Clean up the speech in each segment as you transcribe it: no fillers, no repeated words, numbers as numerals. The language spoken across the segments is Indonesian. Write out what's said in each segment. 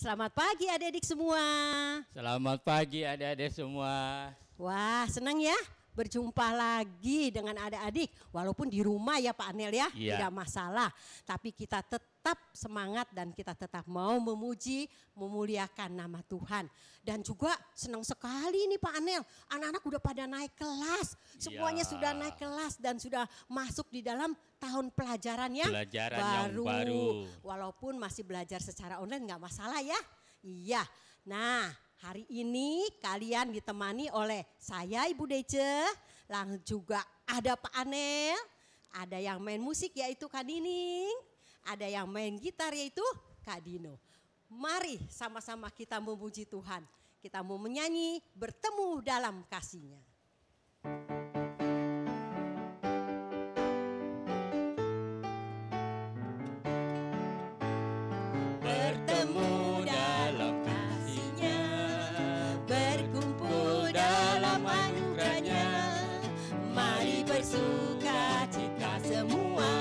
Selamat pagi adik-adik semua. Selamat pagi adik-adik semua. Wah, senang ya berjumpa lagi dengan adik-adik. Walaupun di rumah ya Pak Anel ya, tidak masalah. Tapi kita tetap semangat dan kita tetap mau memuji, memuliakan nama Tuhan. Dan juga senang sekali nih Pak Anel, anak-anak udah pada naik kelas. Semuanya sudah naik kelas dan sudah masuk di dalam tahun pelajaran yang baru. Walaupun masih belajar secara online nggak masalah ya. Iya, nah hari ini kalian ditemani oleh saya Ibu Dece, lalu juga ada Pak Anel, ada yang main musik yaitu Kak Dining, ada yang main gitar yaitu Kak Dino. Mari sama-sama kita memuji Tuhan, kita mau menyanyi bertemu dalam kasih-Nya. Bertemu dalam kasih-Nya, berkumpul dalam anugerah-Nya. Mari bersuka cita semua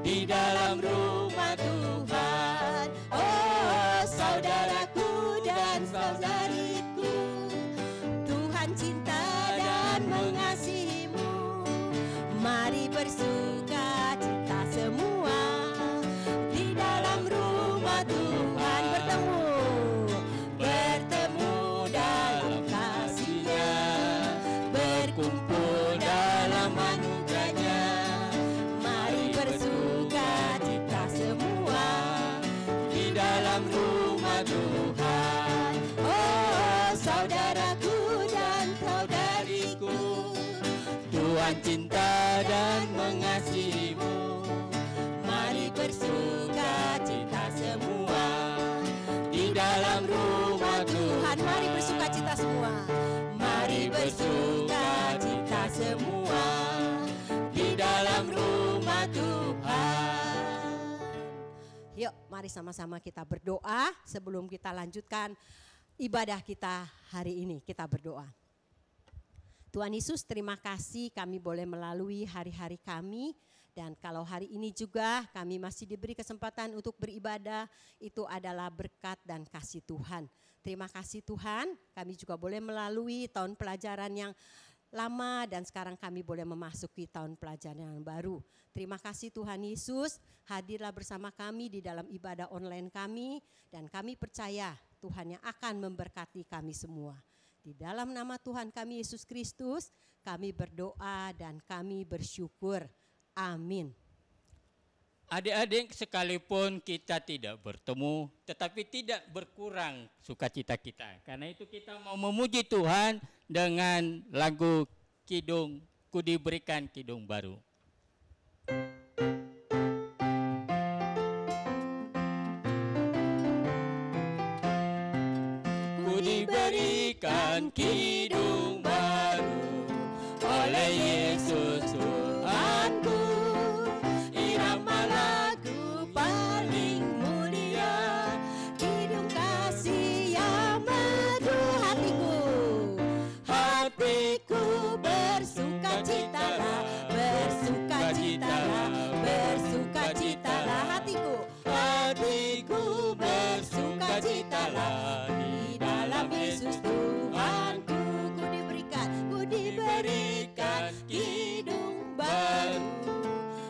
di dalam rumah Tuhan. Oh saudaraku dan saudariku, Tuhan cinta dan mengasihimu. Mari bersuka cita semua di dalam rumah Tuhan. Bertemu dalam kasih-Nya, berkumpul dalam anugerah-Nya. Mari bersuka cita semua di dalam rumah Tuhan. Oh saudaraku dan saudariku, Tuhan cinta dan mengasihimu. Mari bersuka cita semua di dalam rumah Tuhan. Mari bersuka cita semua. Mari bersuka cita semua di dalam rumah Tuhan. Yuk mari sama-sama kita berdoa sebelum kita lanjutkan ibadah kita hari ini. Kita berdoa. Tuhan Yesus, terima kasih kami boleh melalui hari-hari kami. Dan kalau hari ini juga kami masih diberi kesempatan untuk beribadah, itu adalah berkat dan kasih Tuhan. Terima kasih Tuhan, kami juga boleh melalui tahun pelajaran yang lama dan sekarang kami boleh memasuki tahun pelajaran yang baru. Terima kasih Tuhan Yesus, hadirlah bersama kami di dalam ibadah online kami. Dan kami percaya Tuhan yang akan memberkati kami semua. Di dalam nama Tuhan kami Yesus Kristus, kami berdoa dan kami bersyukur. Amin. Adik-adik, sekalipun kita tidak bertemu, tetapi tidak berkurang sukacita kita. Karena itu kita mau memuji Tuhan dengan lagu Kidung, Ku Diberikan Kidung Baru. Ku diberikan kidung baru oleh Yesus Tuhanku, irama lagu paling mulia, kidung kasih yang merdu hatiku. Hatiku bersukacitalah, bersukacitalah, bersukacitalah hatiku. Hatiku bersukacitalah di dalam Yesus Tuhanku. Ku diberikan kidung baru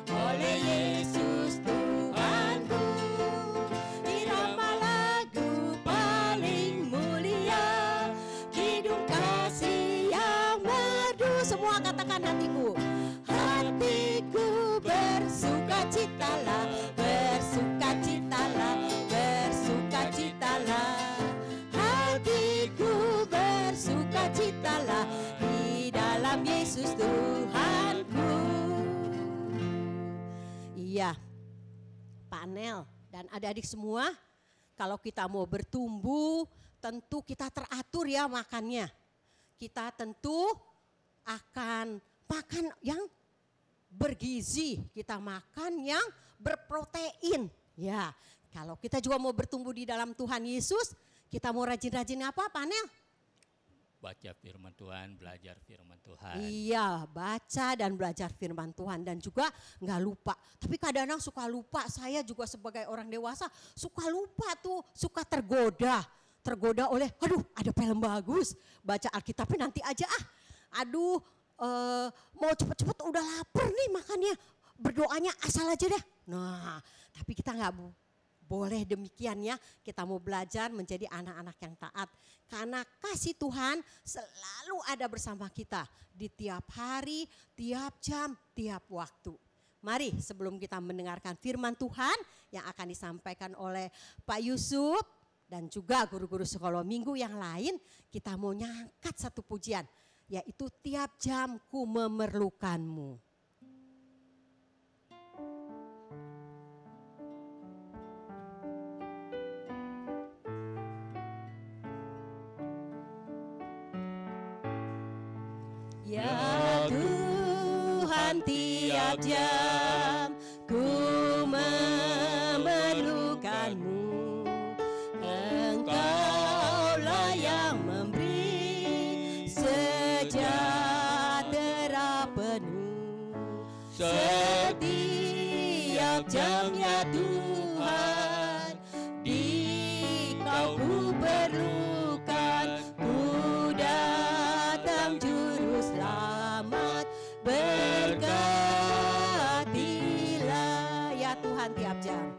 oleh Yesus Tuhanku, irama lagu paling mulia, kidung kasih yang merdu. Semua katakan hatiku. Hatiku bersukacitalah, bersukacitalah, bersukacitalah. Hatiku bersukacitalah di dalam Yesus Tuhanku. Iya, Pak Anel dan adik-adik semua, kalau kita mau bertumbuh, tentu kita teratur ya makannya. Kita tentu akan makan yang bergizi, kita makan yang berprotein. Ya, kalau kita juga mau bertumbuh di dalam Tuhan Yesus, kita mau rajin-rajin apa Pak Anel? baca firman Tuhan, belajar firman Tuhan. Iya, baca dan belajar firman Tuhan dan juga nggak lupa. Tapi kadang-kadang suka lupa, saya juga sebagai orang dewasa suka lupa tuh, suka tergoda oleh, aduh ada film bagus, baca Alkitabnya nanti aja aduh mau cepet-cepet udah lapar nih makannya, berdoanya asal aja deh. Nah, tapi kita nggak boleh demikian ya, kita mau belajar menjadi anak-anak yang taat. Karena kasih Tuhan selalu ada bersama kita di tiap hari, tiap jam, tiap waktu. Mari sebelum kita mendengarkan firman Tuhan yang akan disampaikan oleh Pak Yusuf dan juga guru-guru sekolah minggu yang lain, kita mau nyangkat satu pujian, yaitu tiap jam ku memerlukanmu. Ya Tuhan, tiap jam ku memerlukanmu. Engkaulah yang memberi sejahtera penuh. Setiap jamnya Tuhan, di Kau ku perlukan. Ku datang juru selamat, berkatilah ya Tuhan tiap jam.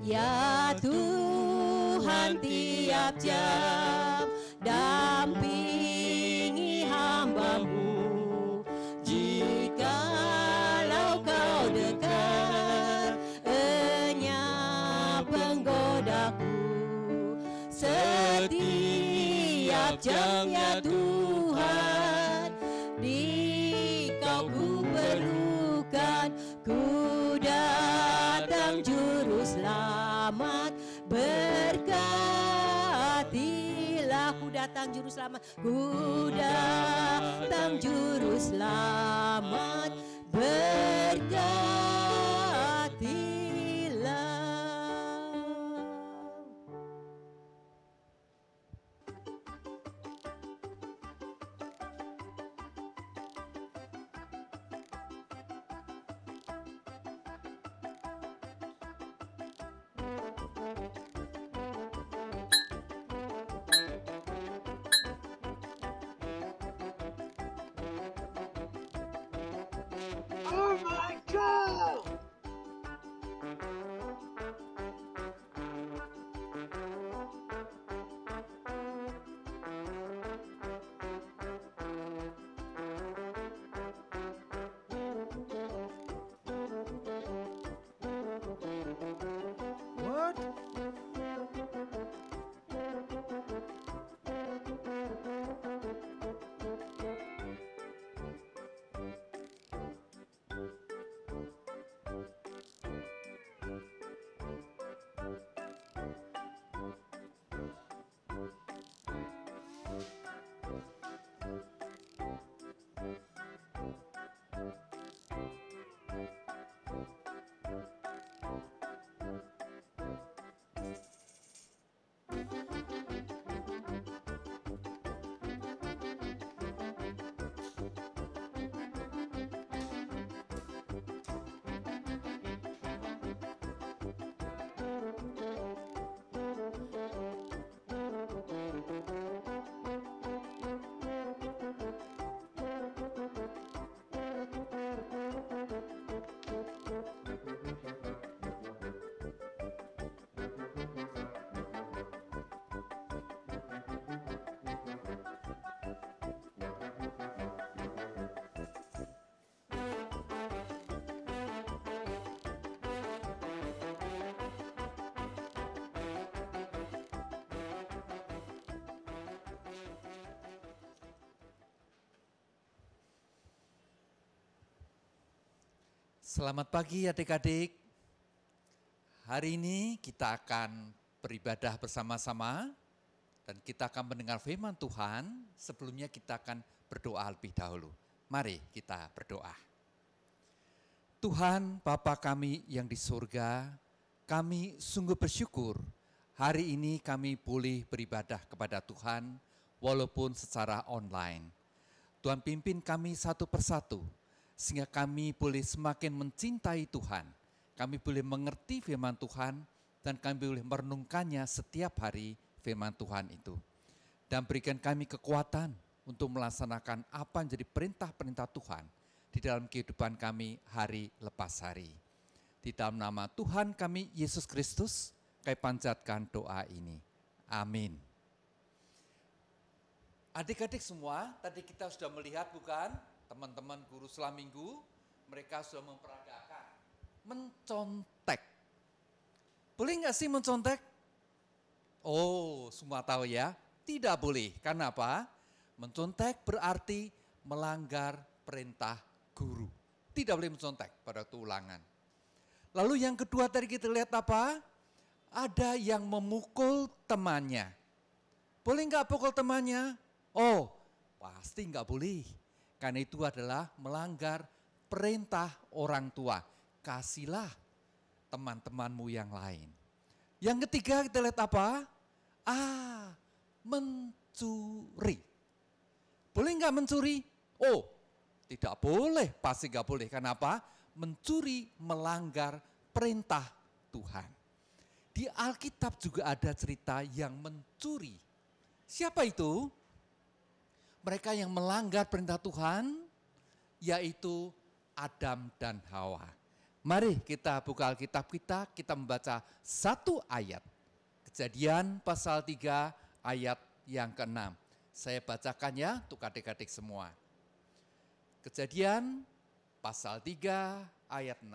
Ya Tuhan, tiap jam dampingi hamba-Mu. Jikalau Kau dekat, enyap penggodaku. Setiap jamnya Tuhan, di Kau ku perlukan. Ku datang juru selamat, berkatilah. Ku datang juru selamat, ku datang juru selamat, berkatilah. Oh my God! What? Selamat pagi adik-adik. Hari ini kita akan beribadah bersama-sama dan kita akan mendengar firman Tuhan. Sebelumnya kita akan berdoa lebih dahulu. Mari kita berdoa. Tuhan Bapa kami yang di surga, kami sungguh bersyukur hari ini kami boleh beribadah kepada Tuhan walaupun secara online. Tuhan pimpin kami satu persatu, sehingga kami boleh semakin mencintai Tuhan. Kami boleh mengerti firman Tuhan, dan kami boleh merenungkannya setiap hari firman Tuhan itu. Dan berikan kami kekuatan untuk melaksanakan apa yang jadi perintah-perintah Tuhan di dalam kehidupan kami hari lepas hari. Di dalam nama Tuhan kami, Yesus Kristus, kami panjatkan doa ini. Amin. Adik-adik semua, tadi kita sudah melihat bukan, teman-teman guru selama minggu, mereka sudah memperagakan mencontek. Boleh nggak sih mencontek? Oh, semua tahu ya? Tidak boleh. Karena apa? Mencontek berarti melanggar perintah guru. Tidak boleh mencontek pada waktu ulangan. Lalu yang kedua tadi kita lihat apa? Ada yang memukul temannya. Boleh nggak pukul temannya? Oh, pasti nggak boleh. Karena itu adalah melanggar perintah orang tua. Kasihlah teman-temanmu yang lain. Yang ketiga kita lihat apa? Mencuri. Boleh nggak mencuri? Oh, tidak boleh, pasti nggak boleh. Kenapa? Mencuri melanggar perintah Tuhan. Di Alkitab juga ada cerita yang mencuri. Siapa itu? Mereka yang melanggar perintah Tuhan, yaitu Adam dan Hawa. Mari kita buka Alkitab kita membaca satu ayat. Kejadian pasal 3 ayat yang ke-6. Saya bacakan ya untuk adik-adik semua. Kejadian pasal 3 ayat 6.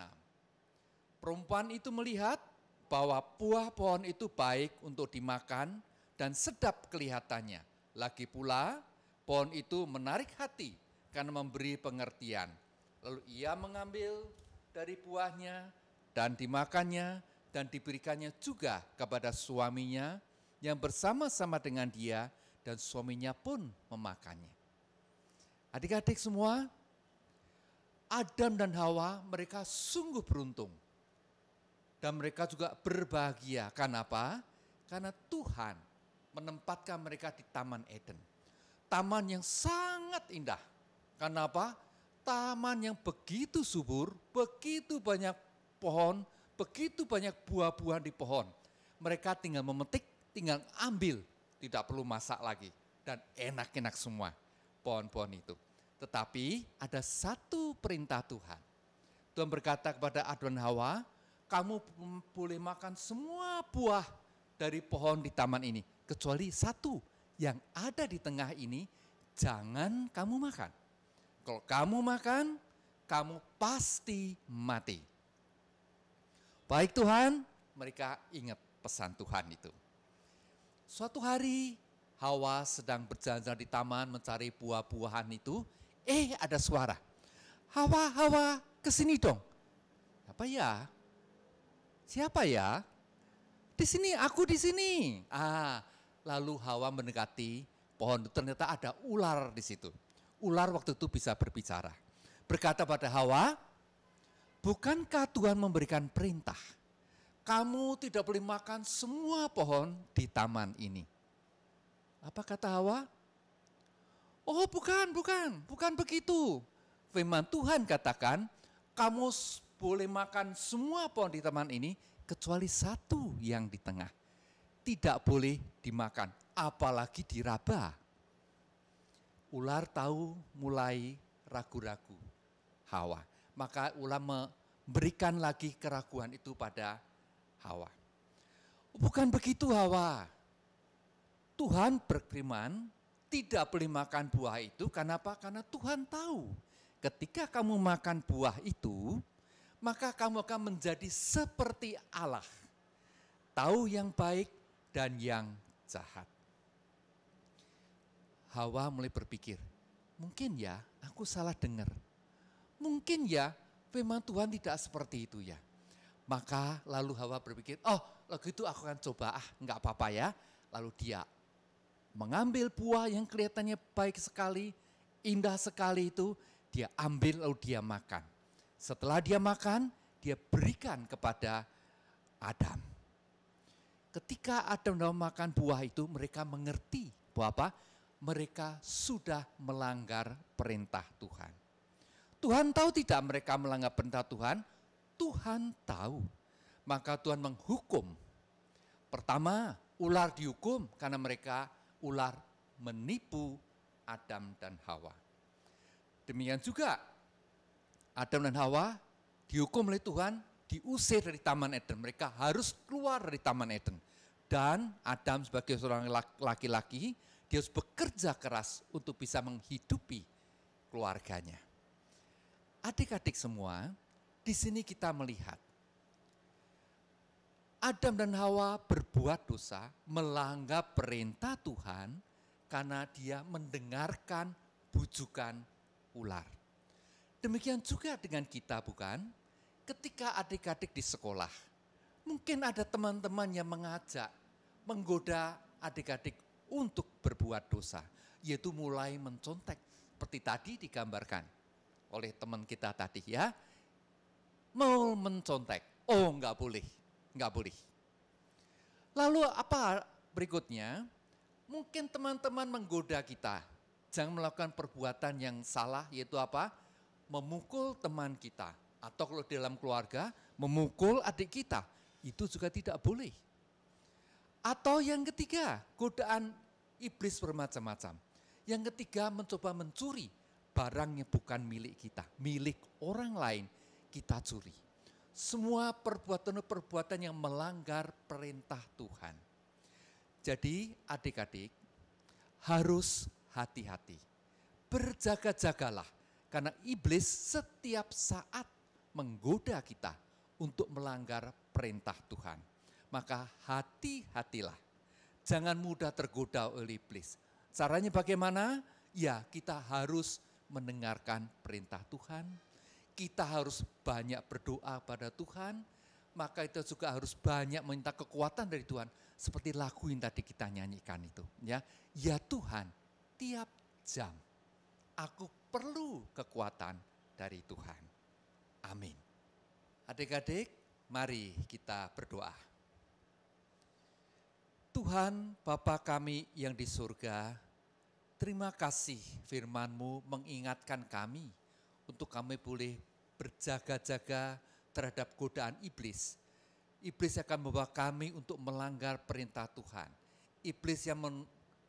Perempuan itu melihat bahwa buah pohon itu baik untuk dimakan dan sedap kelihatannya. Lagi pula pohon itu menarik hati karena memberi pengertian. Lalu ia mengambil dari buahnya dan dimakannya dan diberikannya juga kepada suaminya yang bersama-sama dengan dia dan suaminya pun memakannya. Adik-adik semua, Adam dan Hawa mereka sungguh beruntung. Dan mereka juga berbahagia. Karena apa? Karena Tuhan menempatkan mereka di Taman Eden. Taman yang sangat indah. Karena apa? Taman yang begitu subur, begitu banyak pohon, begitu banyak buah-buahan di pohon. Mereka tinggal memetik, tinggal ambil, tidak perlu masak lagi. Dan enak-enak semua pohon-pohon itu. Tetapi ada satu perintah Tuhan. Tuhan berkata kepada Adam dan Hawa, kamu boleh makan semua buah dari pohon di taman ini. Kecuali satu yang ada di tengah ini, jangan kamu makan. Kalau kamu makan, kamu pasti mati. Baik Tuhan, mereka ingat pesan Tuhan itu. Suatu hari Hawa sedang berjalan-jalan di taman mencari buah-buahan itu. Ada suara. Hawa, kesini dong. Apa ya? Siapa ya? Di sini, aku di sini. Lalu Hawa mendekati pohon itu, ternyata ada ular di situ. Ular waktu itu bisa berbicara. Berkata pada Hawa, bukankah Tuhan memberikan perintah? Kamu tidak boleh makan semua pohon di taman ini. Apa kata Hawa? Oh bukan begitu. Firman Tuhan katakan, kamu boleh makan semua pohon di taman ini, kecuali satu yang di tengah. Tidak boleh dimakan, apalagi diraba. Ular tahu mulai ragu-ragu Hawa. Maka ular memberikan lagi keraguan itu pada Hawa. Bukan begitu Hawa. Tuhan berfirman, tidak boleh makan buah itu. Kenapa? Karena Tuhan tahu ketika kamu makan buah itu, maka kamu akan menjadi seperti Allah. Tahu yang baik dan yang jahat. Hawa mulai berpikir, mungkin ya aku salah dengar. Mungkin ya firman Tuhan tidak seperti itu ya. Maka lalu Hawa berpikir, kalau gitu aku akan coba, enggak apa-apa ya. Lalu dia mengambil buah yang kelihatannya baik sekali, indah sekali itu, dia ambil lalu dia makan. Setelah dia makan, dia berikan kepada Adam. Ketika Adam dan Hawa makan buah itu, mereka mengerti bahwa apa? mereka sudah melanggar perintah Tuhan. Tuhan tahu tidak mereka melanggar perintah Tuhan? Tuhan tahu. Maka Tuhan menghukum. Pertama, ular dihukum karena mereka ular menipu Adam dan Hawa. Demikian juga Adam dan Hawa dihukum oleh Tuhan, diusir dari Taman Eden. Mereka harus keluar dari Taman Eden. Dan Adam sebagai seorang laki-laki, dia harus bekerja keras untuk bisa menghidupi keluarganya. Adik-adik semua, di sini kita melihat Adam dan Hawa berbuat dosa, melanggar perintah Tuhan karena dia mendengarkan bujukan ular. Demikian juga dengan kita, bukan? Ketika adik-adik di sekolah, mungkin ada teman-teman yang mengajak, menggoda adik-adik untuk berbuat dosa, yaitu mulai mencontek, seperti tadi digambarkan oleh teman kita tadi ya. Mau mencontek, oh enggak boleh. Lalu apa berikutnya? Mungkin teman-teman menggoda kita, jangan melakukan perbuatan yang salah, yaitu apa? Memukul teman kita, atau kalau dalam keluarga, memukul adik kita, itu juga tidak boleh. Atau yang ketiga, godaan iblis bermacam-macam. Yang ketiga, mencoba mencuri barang yang bukan milik kita, milik orang lain kita curi. Semua perbuatan-perbuatan yang melanggar perintah Tuhan. Jadi adik-adik harus hati-hati, berjaga-jagalah. Karena iblis setiap saat menggoda kita untuk melanggar perintah Tuhan. Maka hati-hatilah, jangan mudah tergoda oleh iblis. Caranya bagaimana? Ya, kita harus mendengarkan perintah Tuhan. Kita harus banyak berdoa pada Tuhan. Maka kita juga harus banyak minta kekuatan dari Tuhan. Seperti lagu yang tadi kita nyanyikan itu. Ya Tuhan, tiap jam aku perlu kekuatan dari Tuhan. Amin. Adik-adik, mari kita berdoa. Tuhan Bapa kami yang di surga, terima kasih firman-Mu mengingatkan kami untuk kami boleh berjaga-jaga terhadap godaan iblis. Iblis akan membawa kami untuk melanggar perintah Tuhan. Iblis yang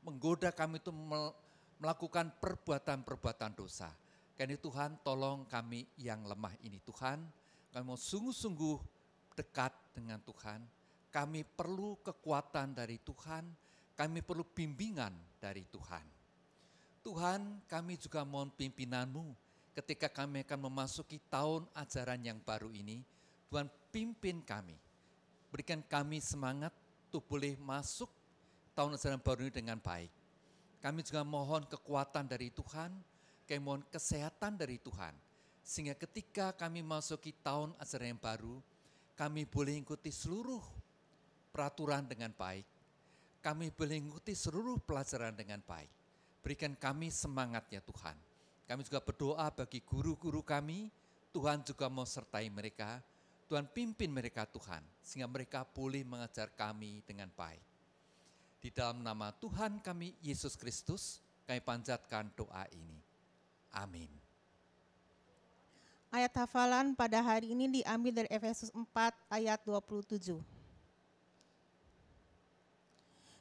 menggoda kami itu melakukan perbuatan-perbuatan dosa. Karena Tuhan tolong kami yang lemah ini Tuhan. Kami mau sungguh-sungguh dekat dengan Tuhan. Kami perlu kekuatan dari Tuhan. Kami perlu bimbingan dari Tuhan. Tuhan, kami juga mohon pimpinan-Mu ketika kami akan memasuki tahun ajaran yang baru ini. Tuhan pimpin kami. Berikan kami semangat untuk boleh masuk tahun ajaran baru ini dengan baik. Kami juga mohon kekuatan dari Tuhan, kami mohon kesehatan dari Tuhan. Sehingga ketika kami masuki tahun ajaran yang baru, kami boleh ikuti seluruh peraturan dengan baik. Kami boleh ikuti seluruh pelajaran dengan baik. Berikan kami semangat ya Tuhan. Kami juga berdoa bagi guru-guru kami, Tuhan juga mau sertai mereka. Tuhan pimpin mereka Tuhan, sehingga mereka boleh mengajar kami dengan baik. Di dalam nama Tuhan kami, Yesus Kristus, kami panjatkan doa ini. Amin. Ayat hafalan pada hari ini diambil dari Efesus 4 ayat 27.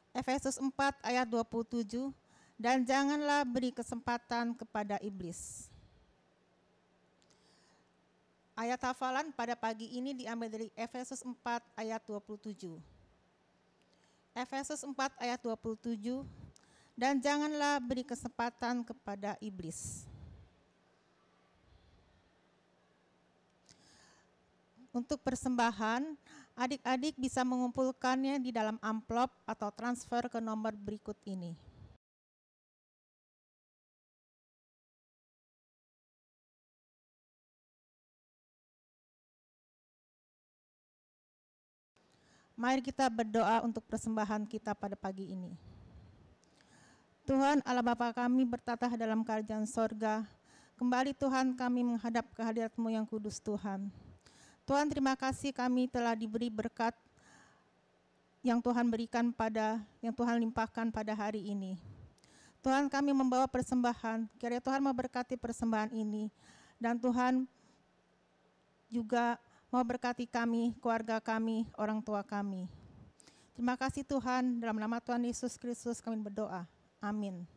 Efesus 4 ayat 27, dan janganlah beri kesempatan kepada iblis. Ayat hafalan pada pagi ini diambil dari Efesus 4 ayat 27. Efesus 4 ayat 27, dan janganlah beri kesempatan kepada iblis. Untuk persembahan, adik-adik bisa mengumpulkannya di dalam amplop atau transfer ke nomor berikut ini. Mari kita berdoa untuk persembahan kita pada pagi ini. Tuhan Allah Bapa kami bertatah dalam kerajaan sorga. Kembali Tuhan kami menghadap kehadirat-Mu yang kudus Tuhan. Tuhan terima kasih kami telah diberi berkat yang Tuhan berikan yang Tuhan limpahkan pada hari ini. Tuhan, kami membawa persembahan, kiranya Tuhan memberkati persembahan ini. Dan Tuhan juga mau berkati kami, keluarga kami, orang tua kami. Terima kasih Tuhan, dalam nama Tuhan Yesus Kristus kami berdoa. Amin.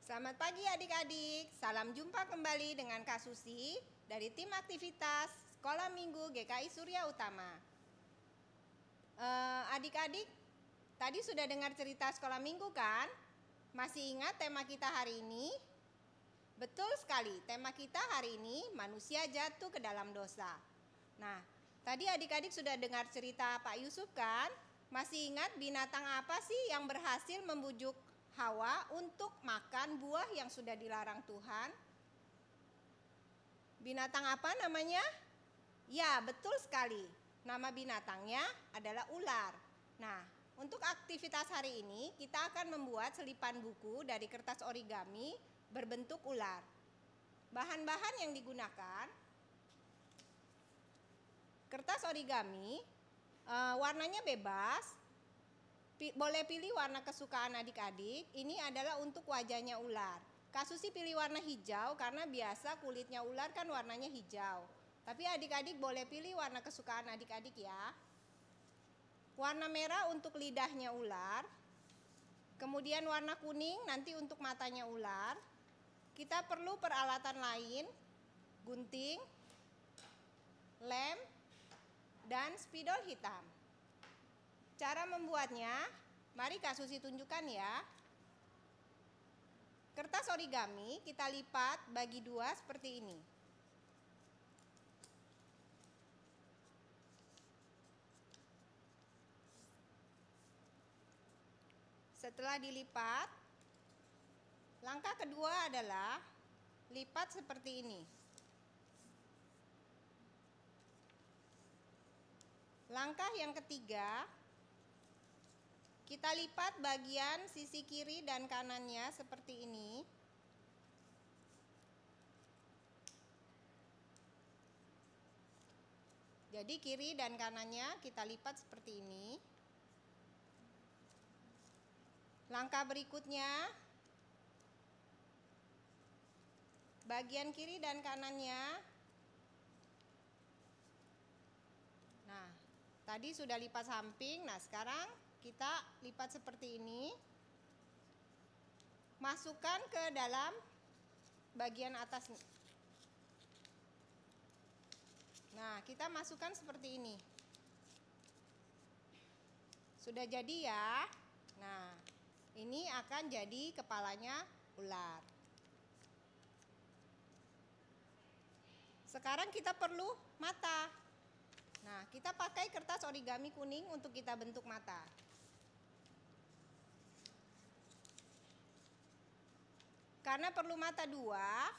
Selamat pagi adik-adik, salam jumpa kembali dengan Kak Susi dari tim aktivitas Sekolah Minggu GKI Surya Utama. Adik-adik, tadi sudah dengar cerita Sekolah Minggu kan? Masih ingat tema kita hari ini? Betul sekali, tema kita hari ini manusia jatuh ke dalam dosa. Nah, tadi adik-adik sudah dengar cerita Pak Yusuf kan? Masih ingat binatang apa sih yang berhasil membujuk Hawa untuk makan buah yang sudah dilarang Tuhan? Binatang apa namanya? Ya, betul sekali. Nama binatangnya adalah ular. Nah, untuk aktivitas hari ini kita akan membuat selipan buku dari kertas origami berbentuk ular. Bahan-bahan yang digunakan, kertas origami, warnanya bebas, boleh pilih warna kesukaan adik-adik. Ini adalah untuk wajahnya ular. Kak Susi pilih warna hijau karena biasa kulitnya ular kan warnanya hijau. Tapi adik-adik boleh pilih warna kesukaan adik-adik ya. Warna merah untuk lidahnya ular. Kemudian warna kuning nanti untuk matanya ular. Kita perlu peralatan lain, gunting, lem, dan spidol hitam. Cara membuatnya, mari Kak Susi tunjukkan ya. Kertas origami kita lipat bagi dua seperti ini. Setelah dilipat, langkah kedua adalah lipat seperti ini. Langkah yang ketiga, kita lipat bagian sisi kiri dan kanannya seperti ini. Jadi kiri dan kanannya kita lipat seperti ini. Langkah berikutnya, bagian kiri dan kanannya. Nah, tadi sudah lipat samping, nah sekarang kita lipat seperti ini. Masukkan ke dalam bagian atas. Nah, kita masukkan seperti ini. Sudah jadi ya. Nah, ini akan jadi kepalanya ular. Sekarang kita perlu mata. Nah, kita pakai kertas origami kuning untuk kita bentuk mata. Karena perlu mata dua,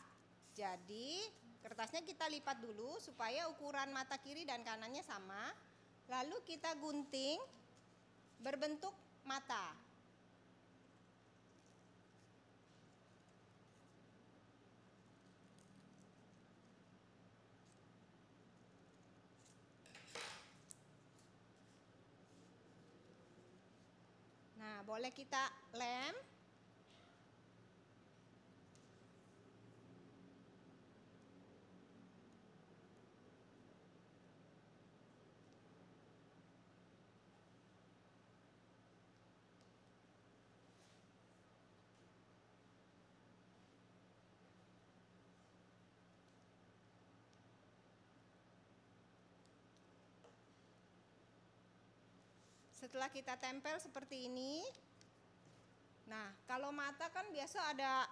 jadi kertasnya kita lipat dulu supaya ukuran mata kiri dan kanannya sama. Lalu kita gunting berbentuk mata. Nah, boleh kita lem. Setelah kita tempel seperti ini. Nah, kalau mata kan biasa ada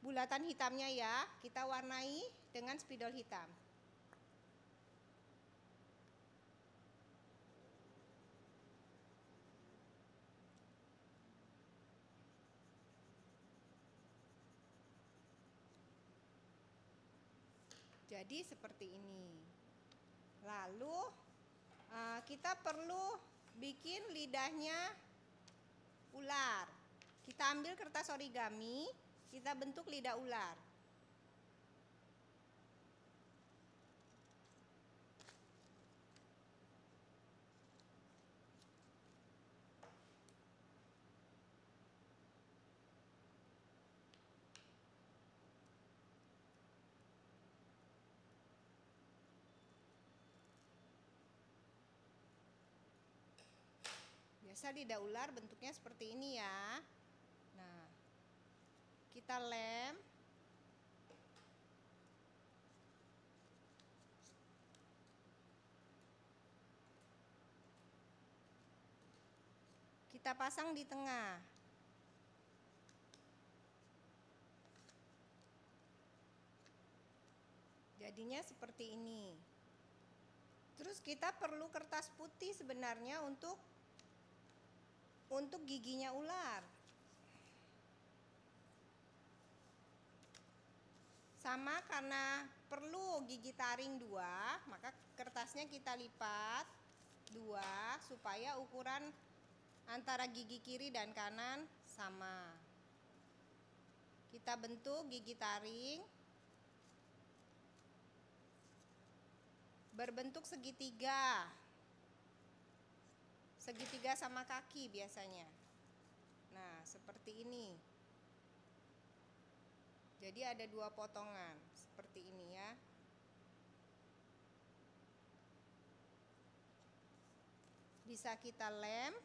bulatan hitamnya ya. Kita warnai dengan spidol hitam. Jadi seperti ini. Lalu kita perlu bikin lidahnya ular. Kita ambil kertas origami, kita bentuk lidah ular. Biasa lidah ular bentuknya seperti ini ya. Nah, kita lem. Kita pasang di tengah. Jadinya seperti ini. Terus kita perlu kertas putih sebenarnya untuk giginya ular. Sama karena perlu gigi taring 2, maka kertasnya kita lipat 2 supaya ukuran antara gigi kiri dan kanan sama. Kita bentuk gigi taring berbentuk segitiga. Segitiga sama kaki biasanya. Nah, seperti ini. Jadi ada 2 potongan seperti ini ya. Bisa kita lem.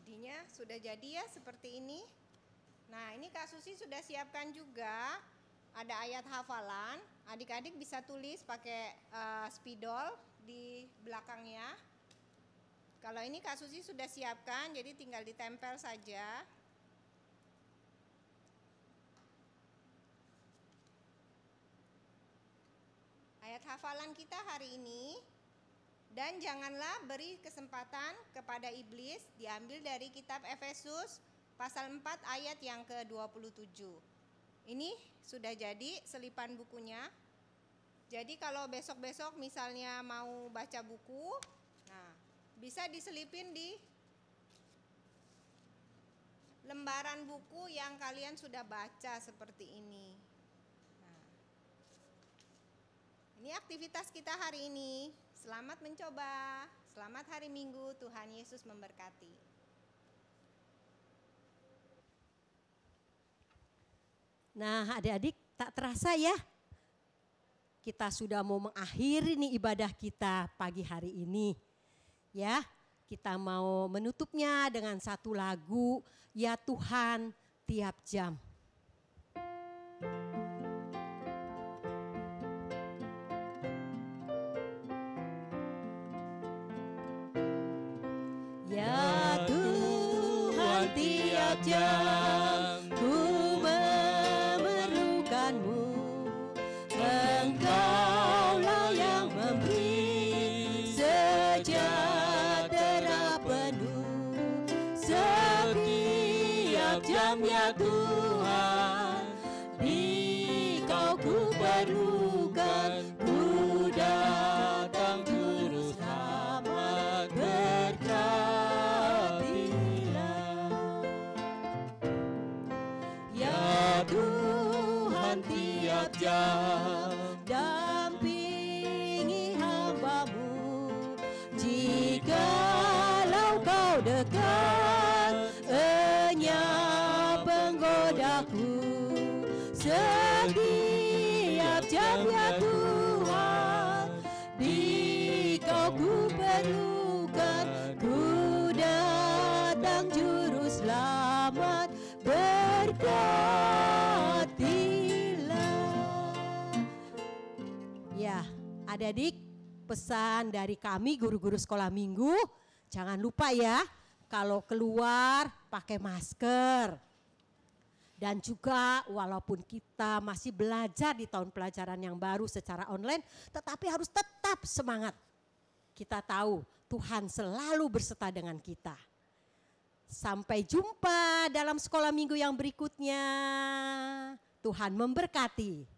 Jadinya sudah jadi ya seperti ini. Nah, ini Kak Susi sudah siapkan juga. Ada ayat hafalan. Adik-adik bisa tulis pakai spidol di belakangnya. Kalau ini Kak Susi sudah siapkan, jadi tinggal ditempel saja. Ayat hafalan kita hari ini. Dan janganlah beri kesempatan kepada iblis, diambil dari kitab Efesus pasal 4 ayat yang ke-27. Ini sudah jadi selipan bukunya. Jadi kalau besok-besok misalnya mau baca buku, nah bisa diselipin di lembaran buku yang kalian sudah baca seperti ini. Nah, ini aktivitas kita hari ini. Selamat mencoba, selamat hari Minggu, Tuhan Yesus memberkati. Nah, adik-adik, tak terasa ya, kita sudah mau mengakhiri nih ibadah kita pagi hari ini. Ya, kita mau menutupnya dengan satu lagu, Ya Tuhan Tiap Jam. Ya Tuhan tiap jam ku memerlukanmu, Engkaulah yang memberi sejahtera penuh. Setiap jam ya Tuhan, di Kau ku perlukan, ku datang juru selamat Tuhan tiap jam, dampingi hamba-Mu. Jikalau Kau dekat, enyap penggodaku. Setiap jam ya Tuhan, di Kau ku perlukan, ku datang juru selamat, berkatilah. Ya, adik-adik, pesan dari kami guru-guru sekolah minggu, jangan lupa ya, kalau keluar pakai masker. Dan juga walaupun kita masih belajar di tahun pelajaran yang baru secara online, tetapi harus tetap semangat. Kita tahu Tuhan selalu berserta dengan kita. Sampai jumpa dalam sekolah minggu yang berikutnya. Tuhan memberkati.